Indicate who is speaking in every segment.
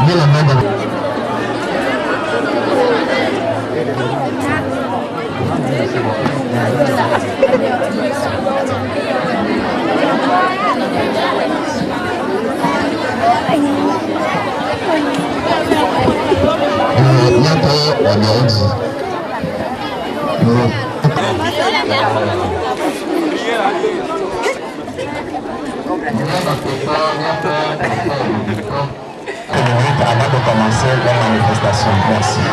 Speaker 1: Levez la main dans bientôt, on est dit. Avant de commencer la manifestation. Merci.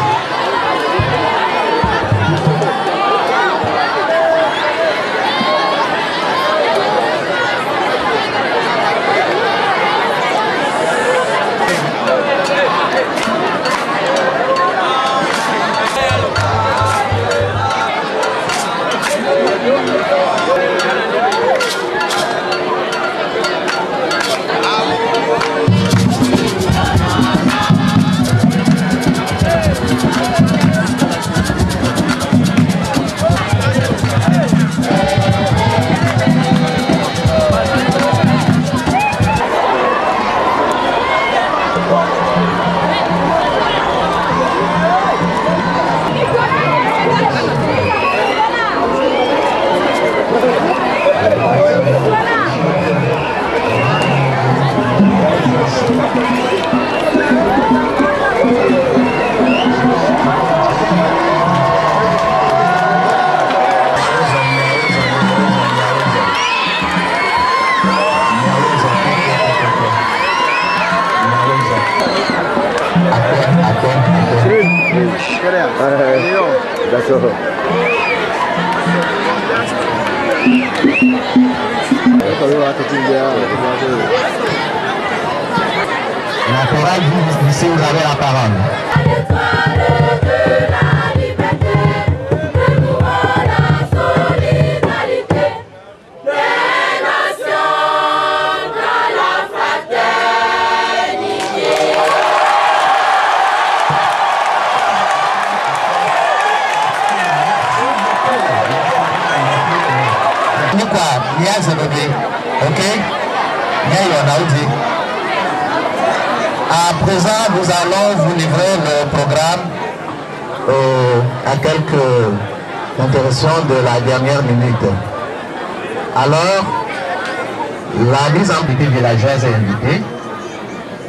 Speaker 1: La chorale, vous ici, vous avez la parole. Ok? À présent, nous allons vous livrer le programme à quelques interventions de la dernière minute. Alors, la mise en place villageoise est invitée.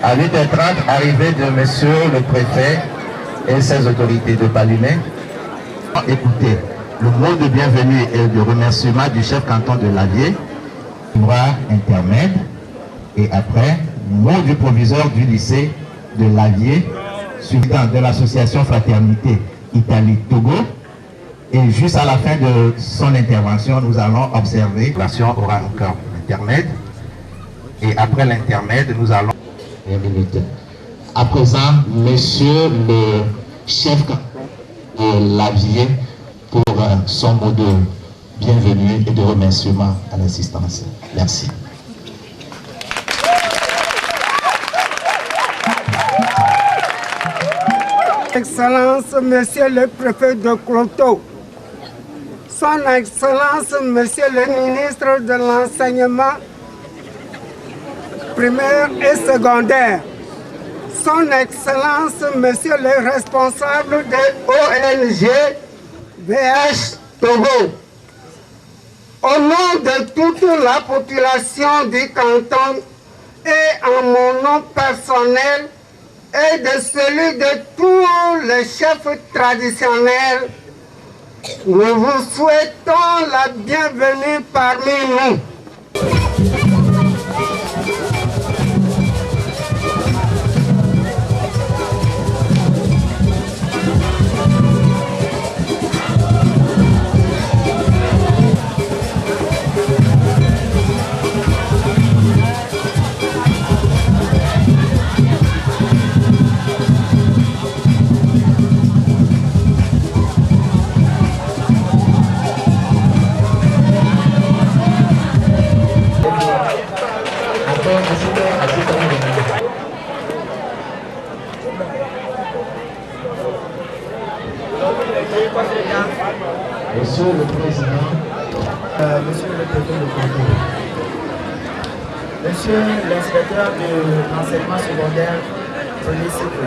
Speaker 1: À 8h30, arrivée de monsieur le préfet et ses autorités de Palimé. Écoutez, le mot de bienvenue et de remerciement du chef canton de Lavie, bras intermède, et après, mot du proviseur du lycée de Lavie, suivi de l'association Fraternité Italie-Togo. Et juste à la fin de son intervention, nous allons observer. L'action aura encore l'intermède. Et après l'intermède, nous allons... À présent, monsieur le chef de Lavie pour son mot de bienvenue et de remerciement à l'assistance. Merci.
Speaker 2: Excellence, Monsieur le préfet de Cloto, Son Excellence, Monsieur le ministre de l'Enseignement primaire et secondaire, Son Excellence, Monsieur le responsable de ONG VH Togo, au nom de toute la population du canton et en mon nom personnel, et de celui de tous les chefs traditionnels, nous vous souhaitons la bienvenue parmi nous.
Speaker 1: Monsieur le Président,
Speaker 3: Monsieur le Président de Congo, Monsieur l'inspecteur de l'enseignement secondaire, premier cycle.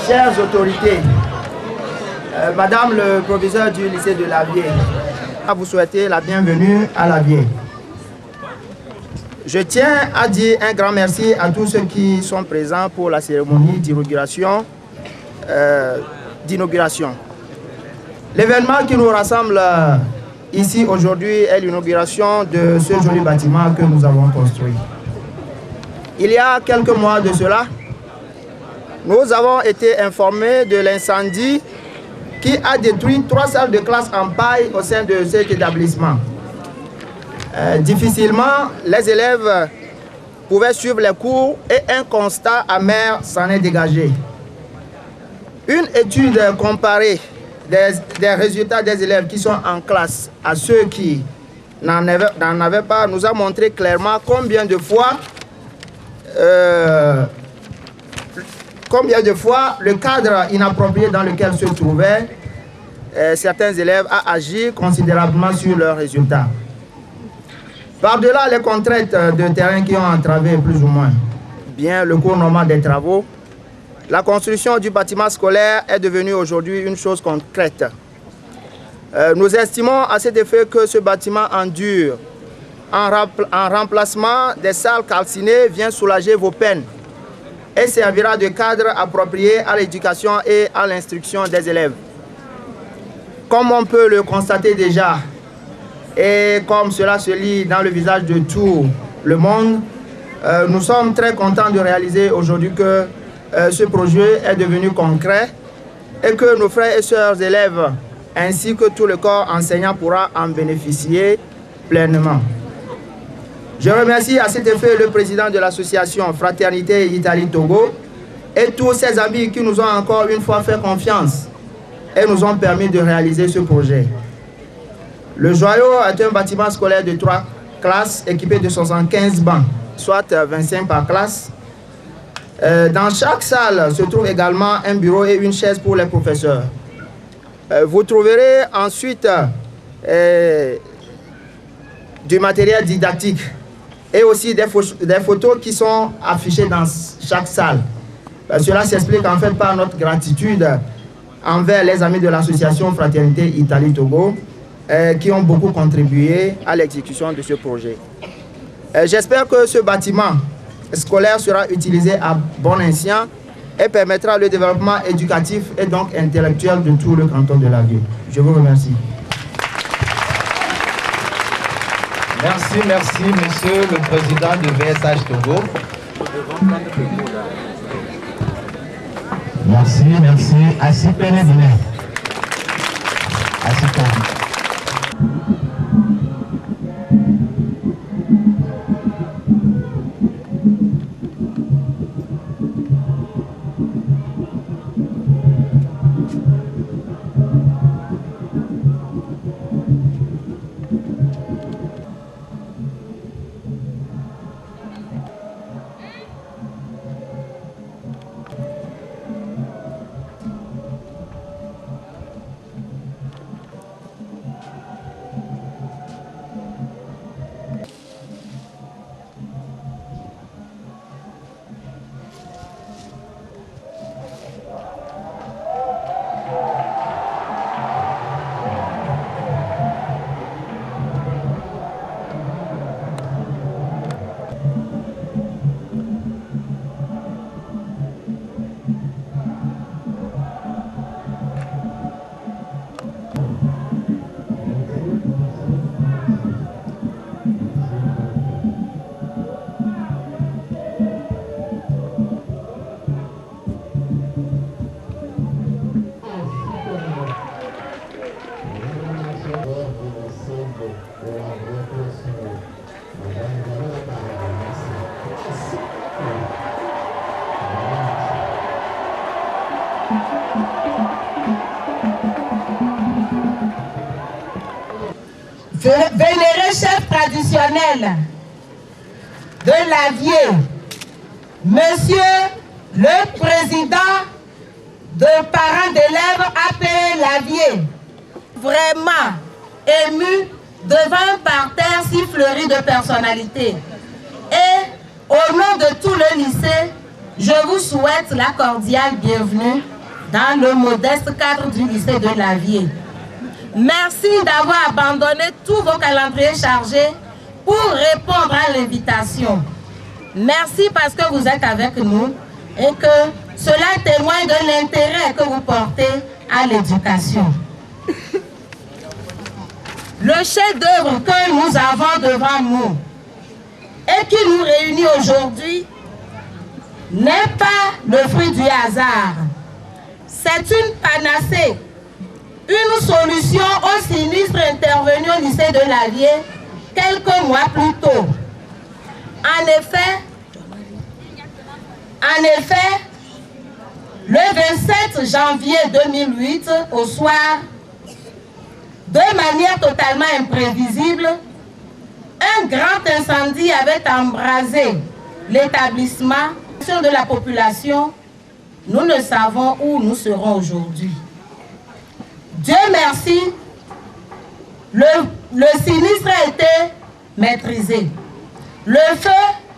Speaker 3: Chères autorités, Madame le proviseur du lycée de Lavier, à vous souhaiter la bienvenue à Lavier. Je tiens à dire un grand merci à tous ceux qui sont présents pour la cérémonie d'inauguration. L'événement qui nous rassemble ici aujourd'hui est l'inauguration de ce joli bâtiment que nous avons construit. Il y a quelques mois de cela, nous avons été informés de l'incendie qui a détruit 3 salles de classe en paille au sein de cet établissement. Difficilement, les élèves pouvaient suivre les cours et un constat amer s'en est dégagé. Une étude comparée des résultats des élèves qui sont en classe à ceux qui n'en avaient pas nous a montré clairement combien de fois le cadre inapproprié dans lequel se trouvaient certains élèves a agi considérablement sur leurs résultats. Par-delà les contraintes de terrain qui ont entravé plus ou moins bien le cours normal des travaux, la construction du bâtiment scolaire est devenue aujourd'hui une chose concrète. Nous estimons à cet effet que ce bâtiment endure en remplacement des salles calcinées vient soulager vos peines et servira de cadre approprié à l'éducation et à l'instruction des élèves. Comme on peut le constater déjà, et comme cela se lit dans le visage de tout le monde, nous sommes très contents de réaliser aujourd'hui que ce projet est devenu concret et que nos frères et sœurs élèves ainsi que tout le corps enseignant pourra en bénéficier pleinement. Je remercie à cet effet le président de l'association Fraternité Italie-Togo et tous ses amis qui nous ont encore une fois fait confiance et nous ont permis de réaliser ce projet. Le Joyau est un bâtiment scolaire de 3 classes équipé de 75 bancs, soit 25 par classe. Dans chaque salle se trouve également un bureau et une chaise pour les professeurs. Vous trouverez ensuite du matériel didactique et aussi des photos qui sont affichées dans chaque salle. Cela s'explique en fait par notre gratitude envers les amis de l'association Fraternité Italie-Togo qui ont beaucoup contribué à l'exécution de ce projet. J'espère que ce bâtiment scolaire sera utilisé à bon escient et permettra le développement éducatif et donc intellectuel de tout le canton de Lavier. Je vous remercie.
Speaker 1: Merci, monsieur le président de VSH Togo. Merci. Assis Pénédine. Assis Pénédine.
Speaker 4: Vénéré chef traditionnel de Lavier, monsieur le président de parents d'élèves AP Lavier, vraiment ému devant un parterre si fleuri de personnalités, et Au nom de tout le lycée, je vous souhaite la cordiale bienvenue dans le modeste cadre du lycée de Lavier. Merci d'avoir abandonné tous vos calendriers chargés pour répondre à l'invitation. Merci parce que vous êtes avec nous et que cela témoigne de l'intérêt que vous portez à l'éducation. Le chef-d'œuvre que nous avons devant nous et qui nous réunit aujourd'hui n'est pas le fruit du hasard. C'est une panacée, une solution au sinistre intervenu au lycée de Lavier quelques mois plus tôt. En effet, le 27 janvier 2008, au soir, de manière totalement imprévisible, un grand incendie avait embrasé l'établissement de la population. Nous ne savons où nous serons aujourd'hui. Dieu merci, le sinistre a été maîtrisé. Le feu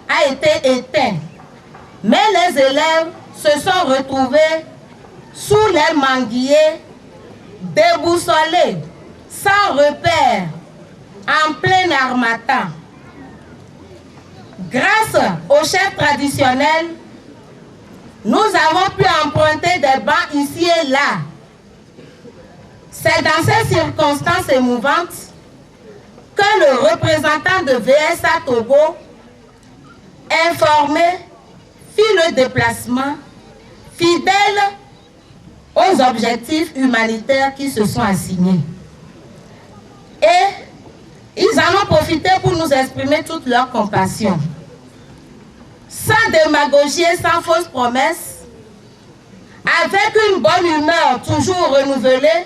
Speaker 4: a été éteint. Mais les élèves se sont retrouvés sous les manguiers, déboussolés, sans repère, en plein harmattan. Grâce au chef traditionnel, nous avons pu emprunter des bancs ici et là. C'est dans ces circonstances émouvantes que le représentant de VSA Togo, informé, fit le déplacement, fidèle aux objectifs humanitaires qui se sont assignés. Et ils en ont profité pour nous exprimer toute leur compassion. Sans démagogie et sans fausses promesses, avec une bonne humeur toujours renouvelée,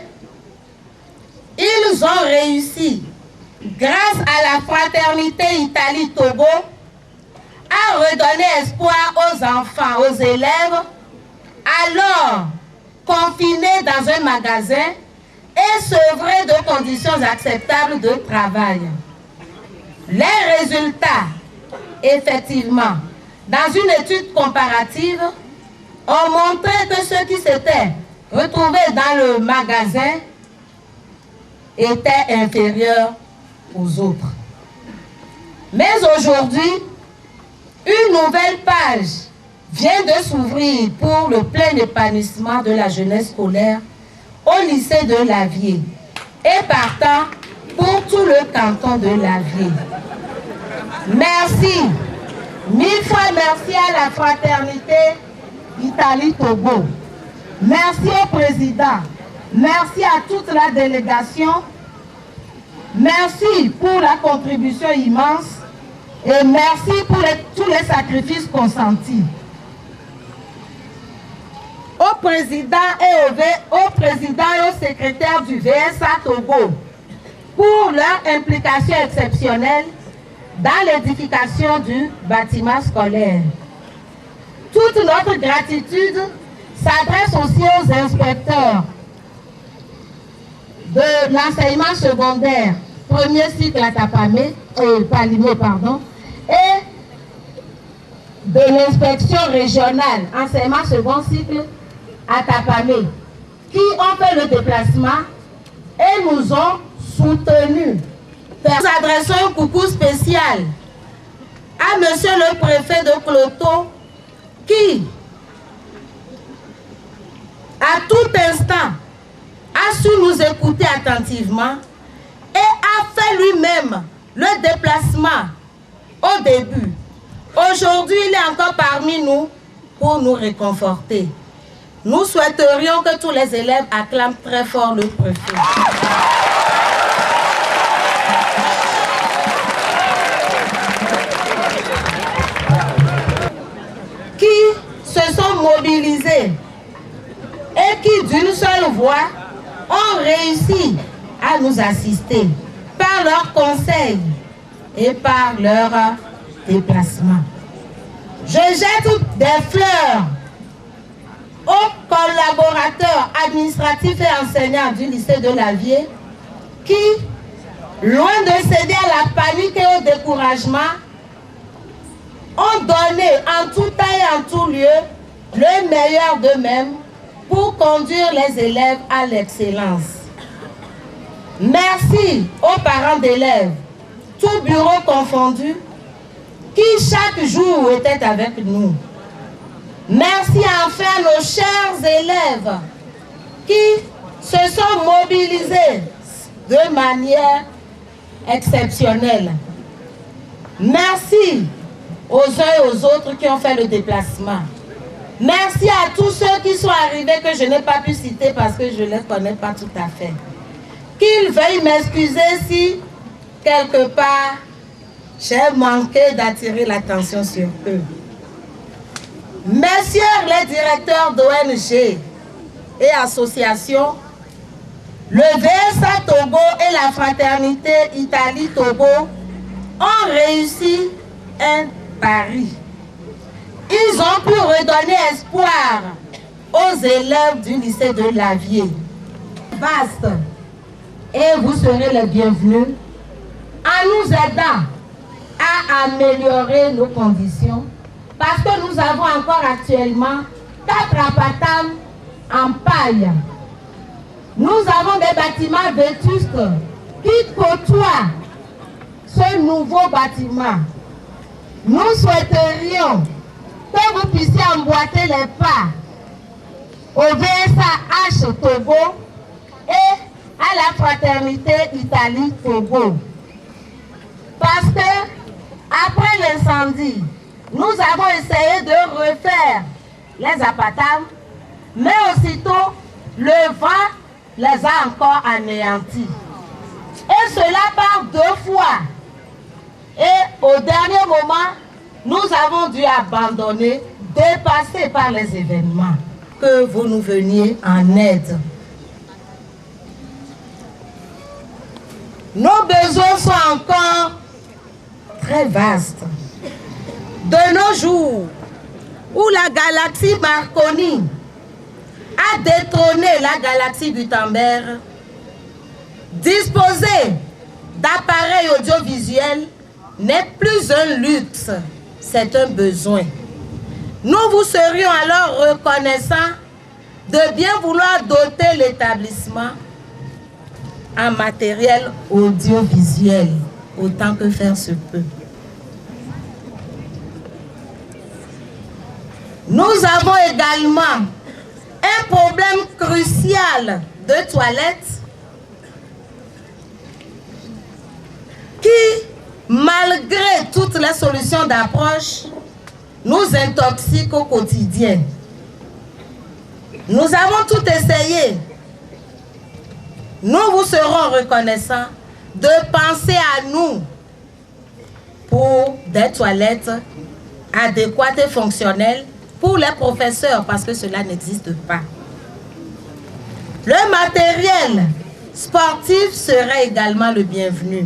Speaker 4: ils ont réussi, grâce à la fraternité Italie-Togo, à redonner espoir aux enfants, aux élèves, alors confinés dans un magasin et sevrés de conditions acceptables de travail. Les résultats, effectivement, dans une étude comparative, ont montré que ceux qui s'étaient retrouvés dans le magasin étaient inférieurs aux autres. Mais aujourd'hui, une nouvelle page vient de s'ouvrir pour le plein épanouissement de la jeunesse scolaire au lycée de Lavier et partant pour tout le canton de Lavier. Merci, mille fois merci à la fraternité Italie-Togo. Merci au président, merci à toute la délégation, merci pour la contribution immense et merci pour tous les sacrifices consentis. Au président et au secrétaire du VSA Togo pour leur implication exceptionnelle dans l'édification du bâtiment scolaire. Toute notre gratitude s'adresse aussi aux inspecteurs de l'enseignement secondaire, premier cycle à Palimé, et de l'inspection régionale, enseignement second cycle à Tapamé, qui ont fait le déplacement et nous ont soutenus. Nous adressons un coucou spécial à monsieur le préfet de Cloto, qui, à tout instant, a su nous écouter attentivement et a fait lui-même le déplacement au début. Aujourd'hui, il est encore parmi nous pour nous réconforter. Nous souhaiterions que tous les élèves acclament très fort le préfet. Qui se sont mobilisés et qui, d'une seule voix, ont réussi à nous assister par leurs conseils et par leur déplacement. Je jette des fleurs aux collaborateurs administratifs et enseignants du lycée de Lavier qui, loin de céder à la panique et au découragement, ont donné en tout temps et en tout lieu le meilleur d'eux-mêmes pour conduire les élèves à l'excellence. Merci aux parents d'élèves, tous bureaux confondus, qui chaque jour étaient avec nous. Merci enfin à nos chers élèves qui se sont mobilisés de manière exceptionnelle. Merci aux uns et aux autres qui ont fait le déplacement. Merci à tous ceux qui sont arrivés que je n'ai pas pu citer parce que je ne les connais pas tout à fait. Qu'ils veuillent m'excuser si, quelque part, j'ai manqué d'attirer l'attention sur eux. Messieurs les directeurs d'ONG et associations, le VSA Togo et la fraternité Italie-Togo ont réussi un pari. Ils ont pu redonner espoir aux élèves du lycée de Lavier. Vaste. Et vous serez les bienvenus en nous aidant à améliorer nos conditions parce que nous avons encore actuellement 4 apatam en paille. Nous avons des bâtiments vétustes qui côtoient ce nouveau bâtiment. Nous souhaiterions que vous puissiez emboîter les pas au VSA Togo et à la fraternité Italie-Togo. Parce que, après l'incendie, nous avons essayé de refaire les apatams, mais aussitôt, le vent les a encore anéantis. Et cela par 2 fois. Et au dernier moment, nous avons dû abandonner, dépassés par les événements, que vous nous veniez en aide. Nos besoins sont encore très vastes. De nos jours, où la galaxie Marconi a détrôné la galaxie Gutenberg, disposer d'appareils audiovisuels n'est plus un luxe, c'est un besoin. Nous vous serions alors reconnaissants de bien vouloir doter l'établissement en matériel audiovisuel, autant que faire se peut. Nous avons également un problème crucial de toilettes qui, malgré toutes les solutions d'approche, nous intoxique au quotidien. Nous avons tout essayé. Nous vous serons reconnaissants de penser à nous pour des toilettes adéquates et fonctionnelles pour les professeurs, parce que cela n'existe pas. Le matériel sportif serait également le bienvenu.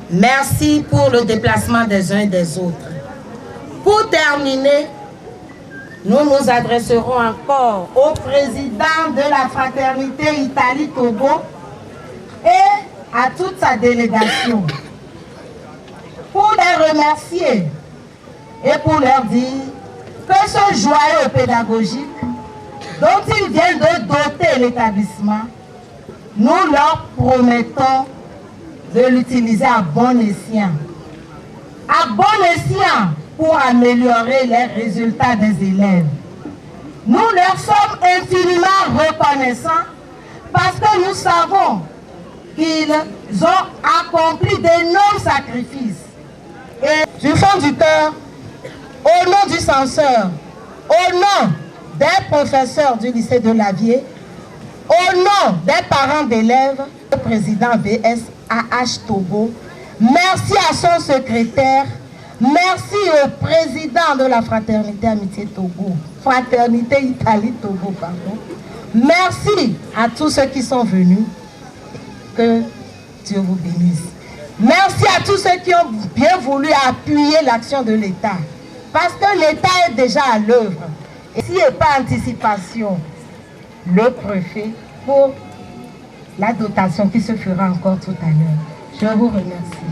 Speaker 4: Merci pour le déplacement des uns et des autres. Pour terminer, nous nous adresserons encore au président de la fraternité Italie-Togo et à toute sa délégation pour les remercier et pour leur dire que ce joyau pédagogique dont ils viennent de doter l'établissement, nous leur promettons de l'utiliser à bon escient. À bon escient pour améliorer les résultats des élèves. Nous leur sommes infiniment reconnaissants parce que nous savons qu'ils ont accompli d'énormes sacrifices. Et du fond du cœur, au nom du censeur, au nom des professeurs du lycée de Lavier, au nom des parents d'élèves, le président VSAH Togo, merci à son secrétaire, merci au président de la fraternité Amitié Togo, fraternité Italie Togo, pardon. Merci à tous ceux qui sont venus. Que Dieu vous bénisse. Merci à tous ceux qui ont bien voulu appuyer l'action de l'État. Parce que l'État est déjà à l'œuvre. Et s'il n'y a pas anticipation, le préfet pour la dotation qui se fera encore tout à l'heure. Je vous remercie.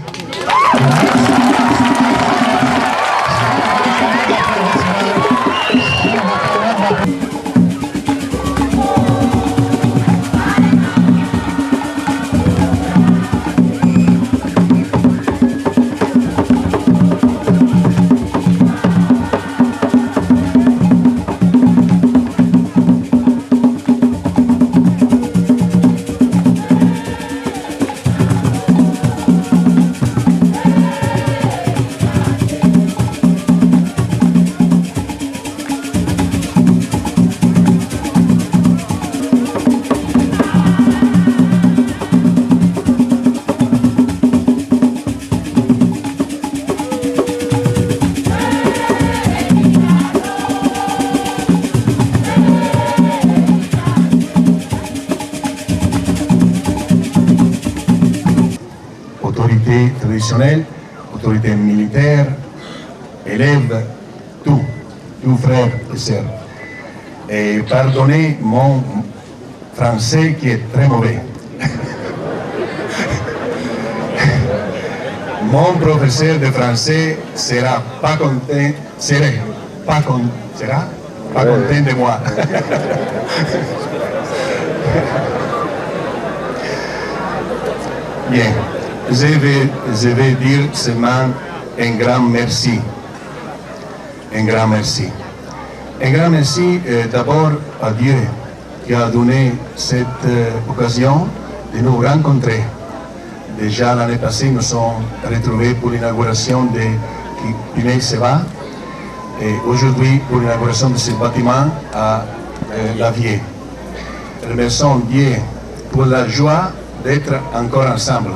Speaker 5: Autorité traditionnelle, autorité militaire, élèves, tout frères et sœurs. Et pardonnez mon français qui est très mauvais. Mon professeur de français sera pas content de moi. Bien. Je vais dire seulement un grand merci. Un grand merci. Un grand merci d'abord à Dieu qui a donné cette occasion de nous rencontrer. Déjà l'année passée, nous sommes retrouvés pour l'inauguration de Pinay-Seba et aujourd'hui pour l'inauguration de ce bâtiment à Lavie. Remercions Dieu pour la joie d'être encore ensemble.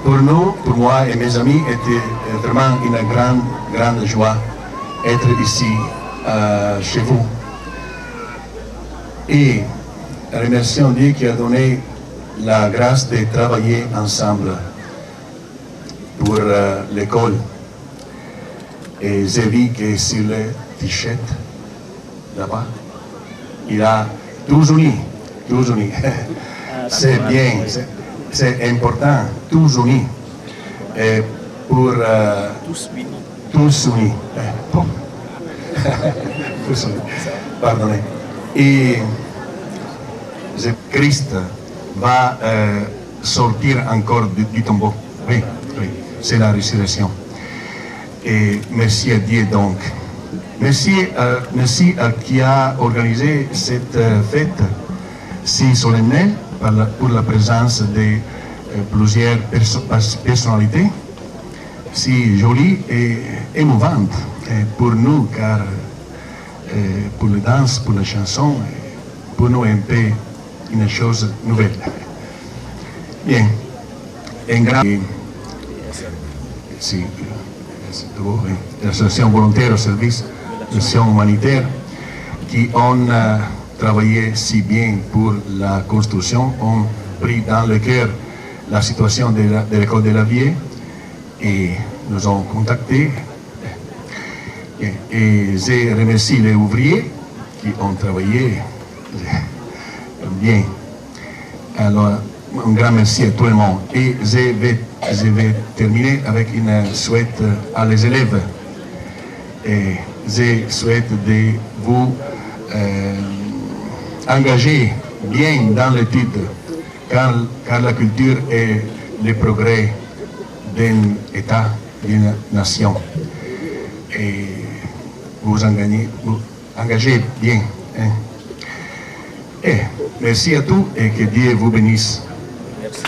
Speaker 5: Pour nous, pour moi et mes amis, était vraiment une grande joie être ici chez vous. Et remercions Dieu qui a donné la grâce de travailler ensemble pour l'école. Et j'ai vu que sur le t-shirt, là-bas, il a tous unis. C'est bien. C'est important, tous unis, pour tous unis. Pardonnez. Et Christ va sortir encore du tombeau. Oui, c'est la résurrection. Et merci à Dieu donc. Merci à qui a organisé cette fête si solennelle pour la présence de plusieurs personnalités si jolies et émouvantes pour nous, car pour la danse, pour la chanson, pour nous un peu une chose nouvelle. Bien, un grand... Si, l'association volontaire au service de l'action humanitaire qui ont travaillé si bien pour la construction, ont pris dans le cœur la situation de l'école de Lavie et nous ont contactés. Et je remercie les ouvriers qui ont travaillé bien. Alors, un grand merci à tout le monde. Et je vais terminer avec une souhaite à les élèves. Et je souhaite de vous engager bien dans l'étude, car la culture est le progrès d'un État, d'une nation. Et vous engagez bien. Hein. Et merci à tous et que Dieu vous bénisse. Merci.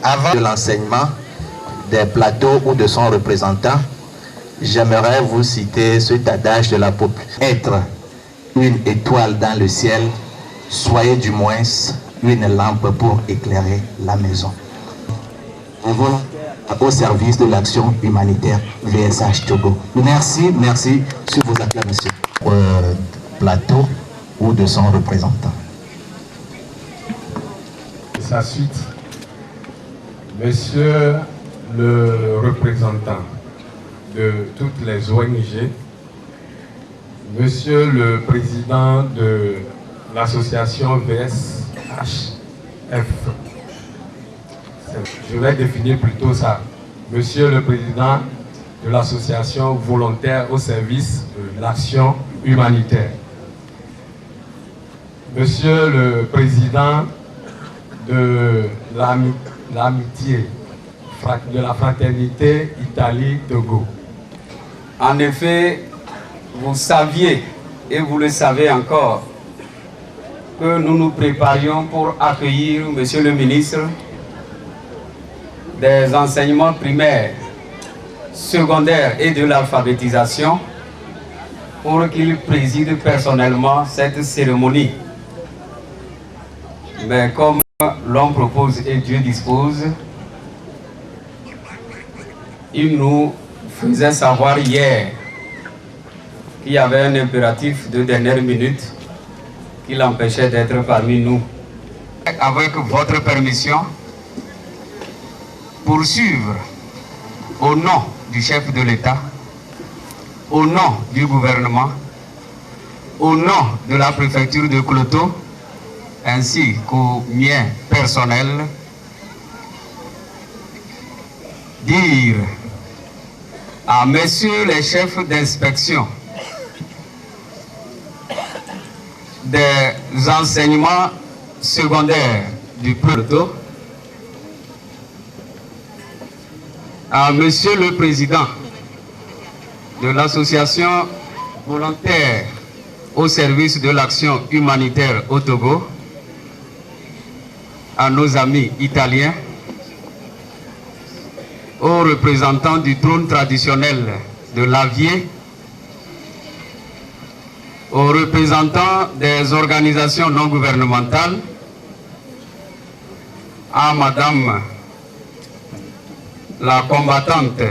Speaker 1: Avant de l'enseignement des plateaux ou de son représentant, j'aimerais vous citer cet adage de la peuple. Être une étoile dans le ciel, soyez du moins une lampe pour éclairer la maison. Un volontaire au service de l'action humanitaire VSH Togo. Merci sur vos acclamations. Plateau ou de son représentant.
Speaker 6: Sa suite, Monsieur le représentant de toutes les ONG, Monsieur le président de l'association VSHF, je vais définir plutôt ça, Monsieur le président de l'association volontaire au service de l'action humanitaire, Monsieur le président de l'amitié, de la fraternité Italie-Togo.
Speaker 7: En effet, vous saviez, et vous le savez encore, que nous nous préparions pour accueillir, Monsieur le ministre, des enseignements primaires, secondaires et de l'alphabétisation pour qu'il préside personnellement cette cérémonie. Mais comme l'homme propose et Dieu dispose, il nous faisait savoir hier qu'il y avait un impératif de dernière minute qui l'empêchait d'être parmi nous. Avec votre permission, poursuivre au nom du chef de l'État, au nom du gouvernement, au nom de la préfecture de Kloto, ainsi qu'au mien personnel, dire à messieurs les chefs d'inspection des enseignements secondaires du Kloto, à monsieur le président de l'association volontaire au service de l'action humanitaire au Togo, à nos amis italiens, aux représentants du trône traditionnel de l'Avier, aux représentants des organisations non gouvernementales, à madame la combattante,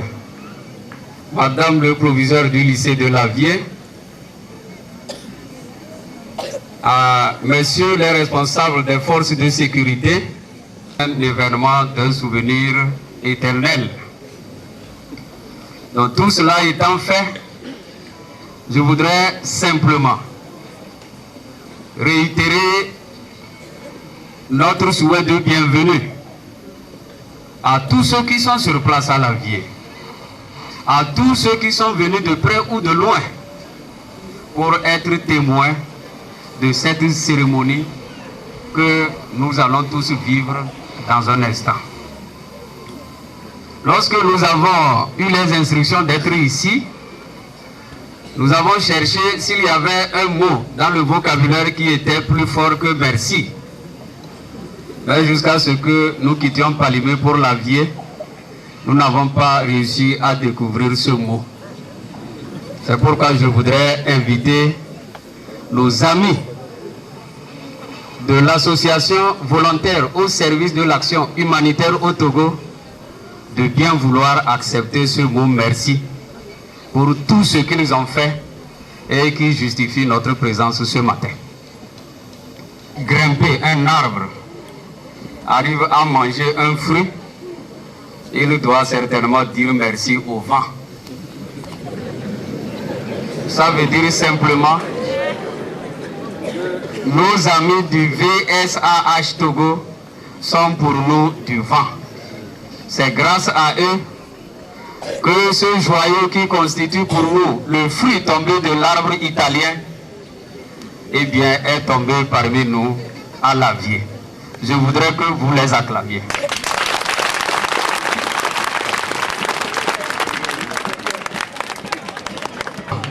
Speaker 7: madame le proviseur du lycée de l'Avier, à messieurs les responsables des forces de sécurité, un événement d'un souvenir éternel. Donc tout cela étant fait, je voudrais simplement réitérer notre souhait de bienvenue à tous ceux qui sont sur place à l'Avier, à tous ceux qui sont venus de près ou de loin pour être témoins de cette cérémonie que nous allons tous vivre dans un instant. Lorsque nous avons eu les instructions d'être ici, Nous avons cherché s'il y avait un mot dans le vocabulaire qui était plus fort que merci. Mais jusqu'à ce que nous quittions Palimé pour l'Avier, nous n'avons pas réussi à découvrir ce mot. C'est pourquoi je voudrais inviter nos amis de l'association volontaire au service de l'action humanitaire au Togo de bien vouloir accepter ce mot merci pour tout ce qu'ils ont fait et qui justifie notre présence ce matin. Grimper un arbre, arrive à manger un fruit, il doit certainement dire merci au vent. Ça veut dire simplement nos amis du VSAH Togo sont pour nous du vent. C'est grâce à eux que ce joyau qui constitue pour nous le fruit tombé de l'arbre italien, eh bien, est tombé parmi nous à l'Avier. Je voudrais que vous les acclamiez.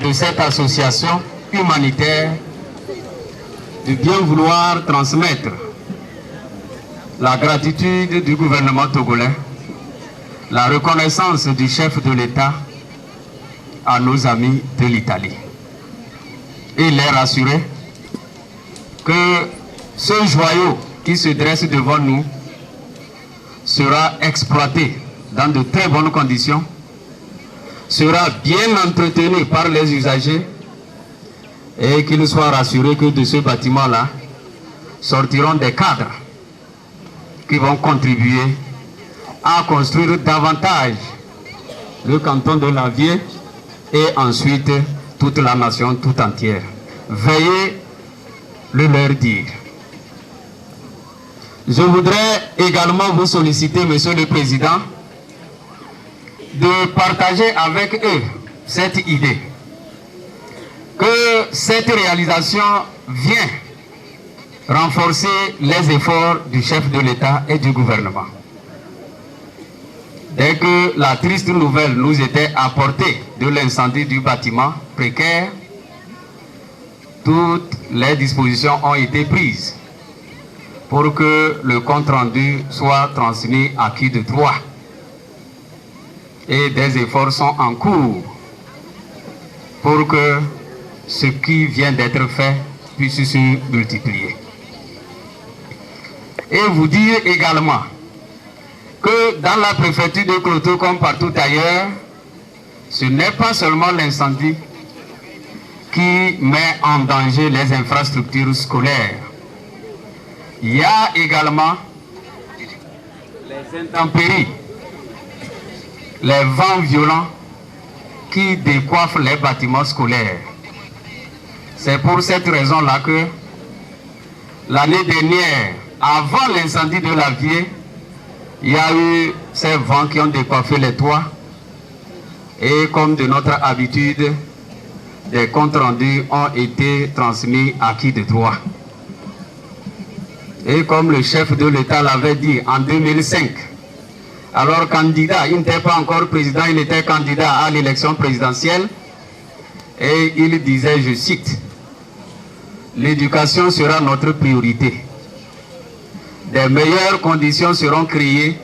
Speaker 7: De cette association humanitaire, de bien vouloir transmettre la gratitude du gouvernement togolais, la reconnaissance du chef de l'État à nos amis de l'Italie. Et les rassurer que ce joyau qui se dresse devant nous sera exploité dans de très bonnes conditions, sera bien entretenu par les usagers et qu'ils soient rassurés que de ce bâtiment-là sortiront des cadres qui vont contribuer à construire davantage le canton de l'Avier et ensuite toute la nation tout entière. Veuillez le leur dire. Je voudrais également vous solliciter, Monsieur le Président, de partager avec eux cette idée, que cette réalisation vient renforcer les efforts du chef de l'État et du gouvernement. Dès que la triste nouvelle nous était apportée de l'incendie du bâtiment précaire, toutes les dispositions ont été prises pour que le compte-rendu soit transmis à qui de droit. Et des efforts sont en cours pour que ce qui vient d'être fait puisse se multiplier. Et vous dire également que dans la préfecture de Kloto, comme partout ailleurs, ce n'est pas seulement l'incendie qui met en danger les infrastructures scolaires. Il y a également les intempéries, les vents violents qui décoiffent les bâtiments scolaires. C'est pour cette raison-là que l'année dernière, avant l'incendie de l'Avier, il y a eu ces vents qui ont décoiffé les toits. Et comme de notre habitude, des comptes rendus ont été transmis à qui de droit. Et comme le chef de l'État l'avait dit en 2005, alors candidat, il n'était pas encore président, il était candidat à l'élection présidentielle, et il disait, je cite, « L'éducation sera notre priorité. Des meilleures conditions seront créées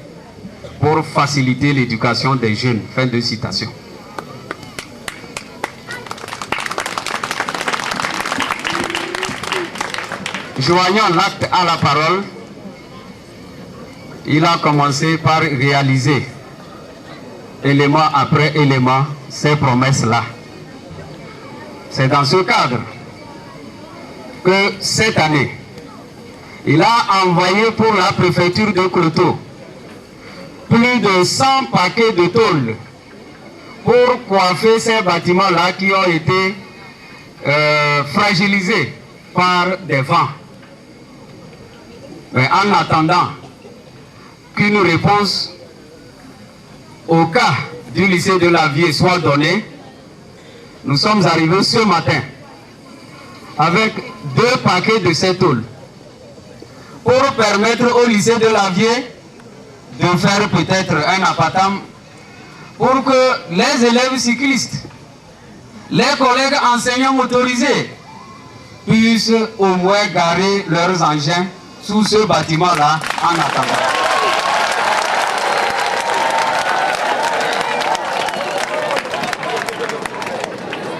Speaker 7: pour faciliter l'éducation des jeunes. » Fin de citation. Joignant l'acte à la parole, il a commencé par réaliser, élément après élément, ces promesses-là. C'est dans ce cadre que cette année, il a envoyé pour la préfecture de Kloto plus de 100 paquets de tôle pour coiffer ces bâtiments-là qui ont été fragilisés par des vents. Mais en attendant qu'une réponse au cas du lycée de l'Avier soit donnée, nous sommes arrivés ce matin avec 2 paquets de ces tôles pour permettre au lycée de l'Avier de faire peut-être un apatam pour que les élèves cyclistes, les collègues enseignants motorisés puissent au moins garer leurs engins sous ce bâtiment-là en attendant.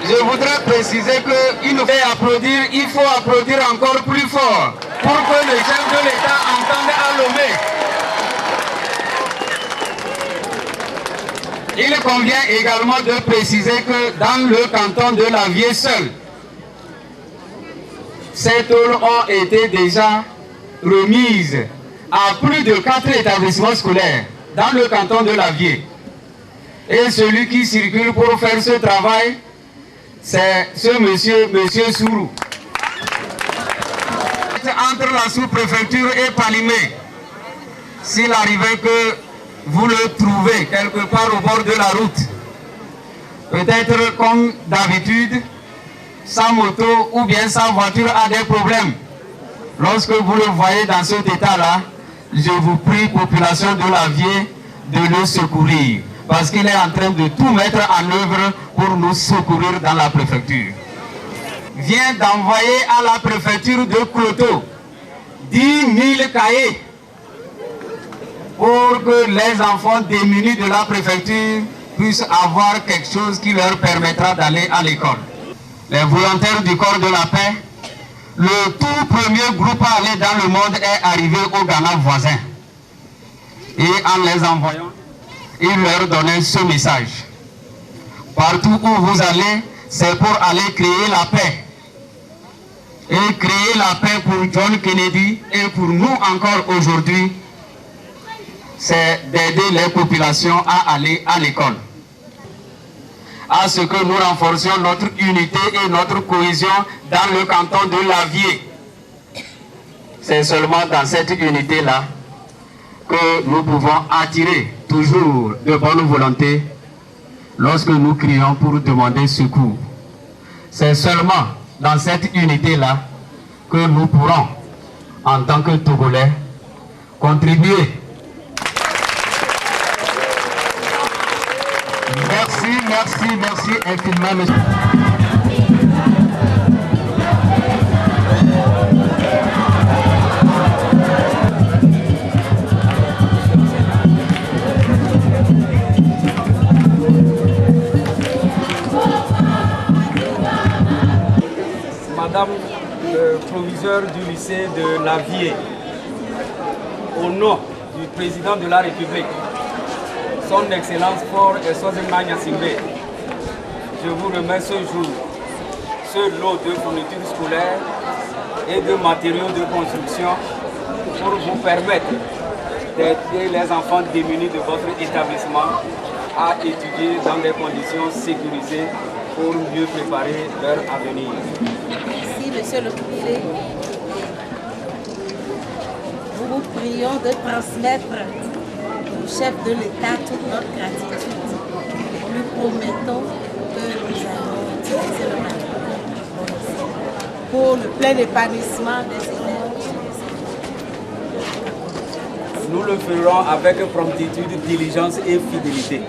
Speaker 7: Je voudrais préciser qu'il nous fait applaudir, il faut applaudir encore plus fort pour que le chef de l'État entende à Lomé. Il convient également de préciser que dans le canton de Lavier seul, ces tôles ont été déjà remises à plus de 4 établissements scolaires dans le canton de Lavier. Et celui qui circule pour faire ce travail, c'est ce monsieur Sourou. Entre la sous-préfecture et Palimé, s'il arrivait que vous le trouvez quelque part au bord de la route, peut-être comme d'habitude, sa moto ou bien sa voiture a des problèmes. Lorsque vous le voyez dans cet état-là, je vous prie, population de Lavier, de le secourir. Parce qu'il est en train de tout mettre en œuvre pour nous secourir dans la préfecture. Vient d'envoyer à la préfecture de Cloto 10 000 cahiers pour que les enfants démunis de la préfecture puissent avoir quelque chose qui leur permettra d'aller à l'école. Les volontaires du corps de la paix, le tout premier groupe à aller dans le monde est arrivé au Ghana voisin. Et en les envoyant, il leur donnait ce message. Partout où vous allez, c'est pour aller créer la paix. Et créer la paix pour John Kennedy et pour nous encore aujourd'hui, c'est d'aider les populations à aller à l'école. À ce que nous renforcions notre unité et notre cohésion dans le canton de Lavier. C'est seulement dans cette unité-là que nous pouvons attirer toujours de bonne volonté lorsque nous crions pour demander secours. C'est seulement dans cette unité-là que nous pourrons, en tant que Togolais, contribuer. Merci infiniment, monsieur.
Speaker 8: Madame le proviseur du lycée de Lavier, au nom du président de la République, son Excellence Fort et Sozema Nyasingbe, je vous remets ce jour ce lot de fournitures scolaires et de matériaux de construction pour vous permettre d'aider les enfants démunis de votre établissement à étudier dans des conditions sécurisées pour mieux préparer leur avenir.
Speaker 9: Merci, monsieur le préfet. Nous vous prions de transmettre au chef de l'État toute notre gratitude. Nous lui promettons que nous allons utiliser le matériel pour le plein épanouissement des élèves.
Speaker 8: Nous le ferons avec promptitude, diligence et fidélité.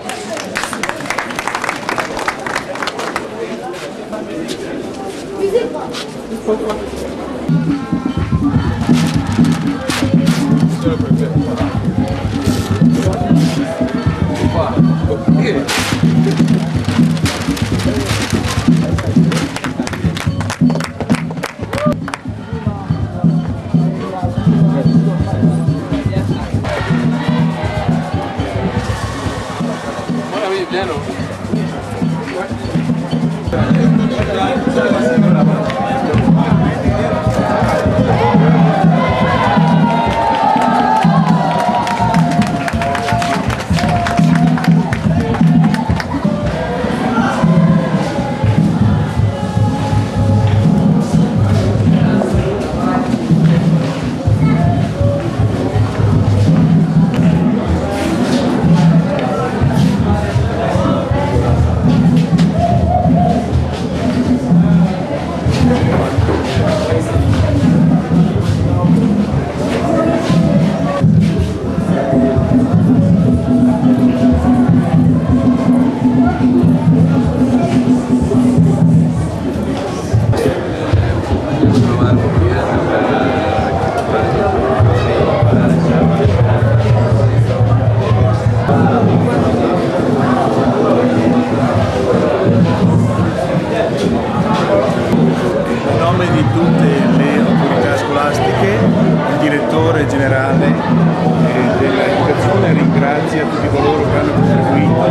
Speaker 10: ringrazia tutti coloro che hanno contribuito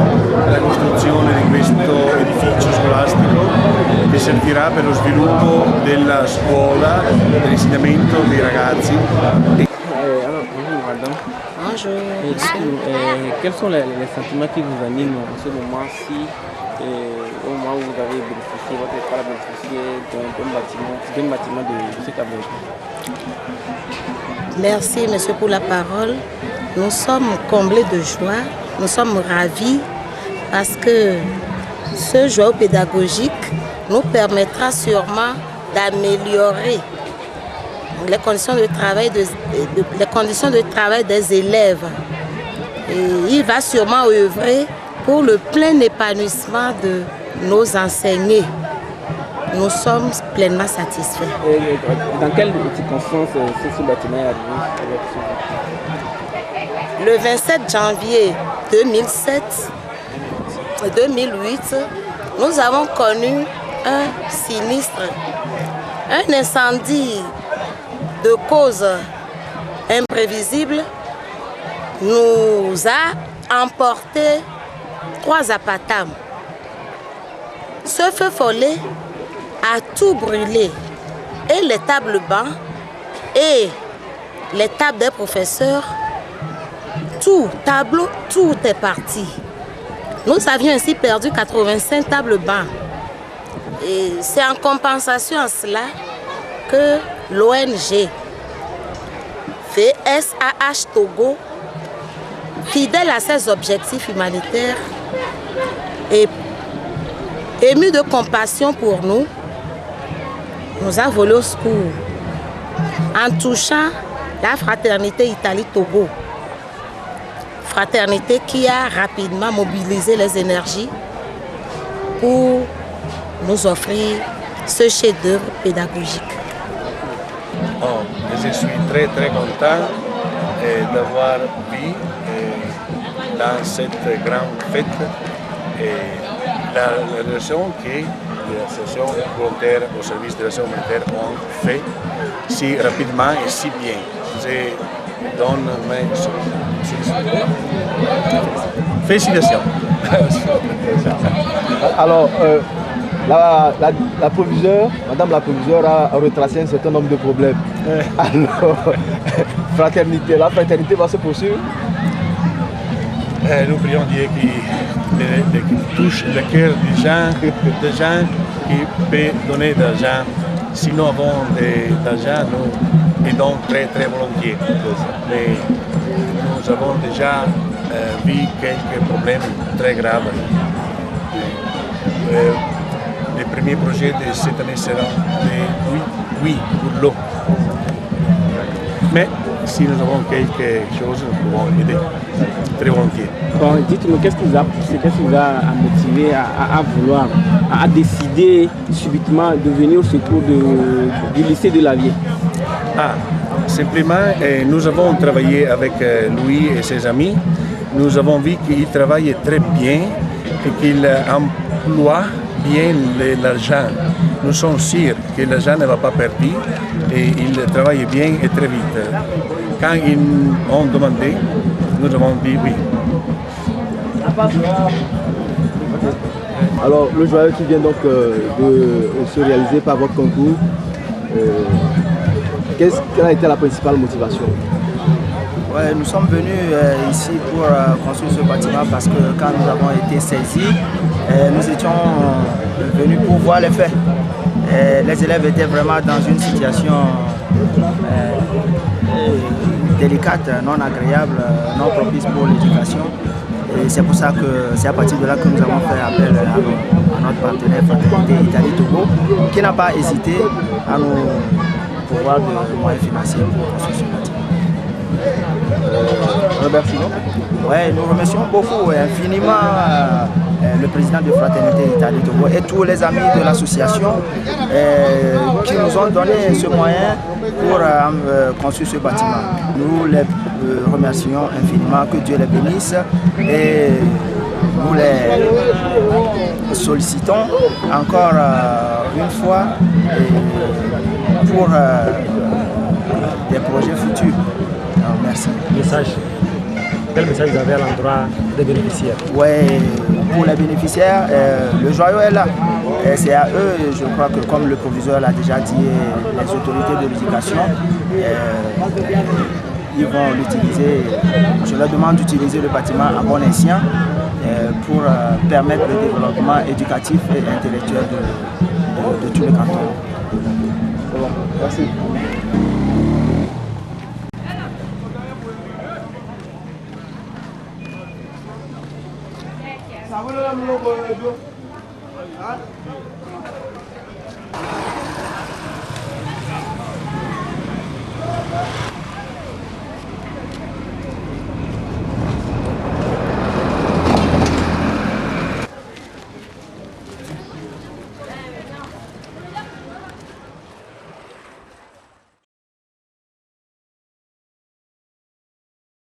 Speaker 10: alla costruzione di questo edificio scolastico che servirà per lo sviluppo della scuola, dell'insegnamento dei ragazzi.
Speaker 11: Bonjour. Quels sont les sentiments qui vous animent en ce moment-ci, au moment où vous avez bénéficié, votre école a bénéficié d'un bâtiment de cet aménagement?
Speaker 9: Merci, monsieur, pour la parole. Nous sommes comblés de joie, nous sommes ravis parce que ce joyau pédagogique nous permettra sûrement d'améliorer les conditions de travail des élèves. Et il va sûrement œuvrer pour le plein épanouissement de nos enseignés. Nous sommes pleinement satisfaits.
Speaker 11: Dans quelles circonstances ce bâtiment est arrivé?
Speaker 9: Le 27 janvier 2008, nous avons connu un sinistre, un incendie de cause imprévisible nous a emporté 3 appartements. Ce feu follet a tout brûlé, et les tables bancs et les tables des professeurs, tout est parti. Nous avions ainsi perdu 85 tables bancs. Et c'est en compensation à cela que l'ONG VSAH Togo, fidèle à ses objectifs humanitaires et ému de compassion pour nous, nous a volé au secours en touchant la fraternité Italie-Togo. Fraternité qui a rapidement mobilisé les énergies pour nous offrir ce chef-d'œuvre pédagogique.
Speaker 10: Je suis très content d'avoir vu dans cette grande fête la leçon que les associations volontaires au service de l'action humanitaire ont fait si rapidement et si bien. Je donne mes félicitations.
Speaker 12: Alors, la proviseure, Madame la proviseure a retracé un certain nombre de problèmes. Alors, la fraternité va se poursuivre.
Speaker 10: Nous prions Dieu qui touche le cœur des gens qui peuvent donner de l'argent. Si nous avons de l'argent, nous aidons très volontiers. Mais nous avons déjà vu quelques problèmes très graves. Les premiers projets de cette année seront des oui pour l'eau. Mais si nous avons quelque chose, nous pouvons aider très volontiers.
Speaker 11: Bon, dites-moi, qu'est-ce qui vous a motivé à décider subitement de venir au secours du lycée de la Vie?
Speaker 10: Simplement, nous avons travaillé avec Louis et ses amis. Nous avons vu qu'il travaille très bien et qu'il emploie bien l'argent. Nous sommes sûrs que l'argent ne va pas perdre et il travaille bien et très vite. Quand ils ont demandé, nous avons dit oui.
Speaker 12: Alors, le joyau qui vient donc de se réaliser par votre concours, quelle a été la principale motivation?
Speaker 3: Ouais, nous sommes venus ici pour construire ce bâtiment parce que quand nous avons été saisis, nous étions venus pour voir les faits. Les élèves étaient vraiment dans une situation délicate, non agréable, non propice pour l'éducation. Et c'est pour ça que c'est à partir de là que nous avons fait appel à notre partenaire Fraternité Italie-Togo, qui n'a pas hésité à nous pourvoir de moyens financiers pour construire ce bâtiment. Ouais, nous remercions beaucoup infiniment le président de Fraternité Italie-Togo et tous les amis de l'association qui nous ont donné ce moyen pour construire ce bâtiment. Nous les remercions infiniment, que Dieu les bénisse et nous les sollicitons encore une fois pour des projets futurs. Alors, merci.
Speaker 12: Message.
Speaker 13: Quel message vous avez à l'endroit des bénéficiaires?
Speaker 3: Oui, pour les bénéficiaires, le joyau est là. C'est à eux, je crois que comme le proviseur l'a déjà dit, les autorités de l'éducation, ils vont l'utiliser. Je leur demande d'utiliser le bâtiment à bon escient pour permettre le développement éducatif et intellectuel de tout le canton.
Speaker 12: Bon, merci.
Speaker 2: Ça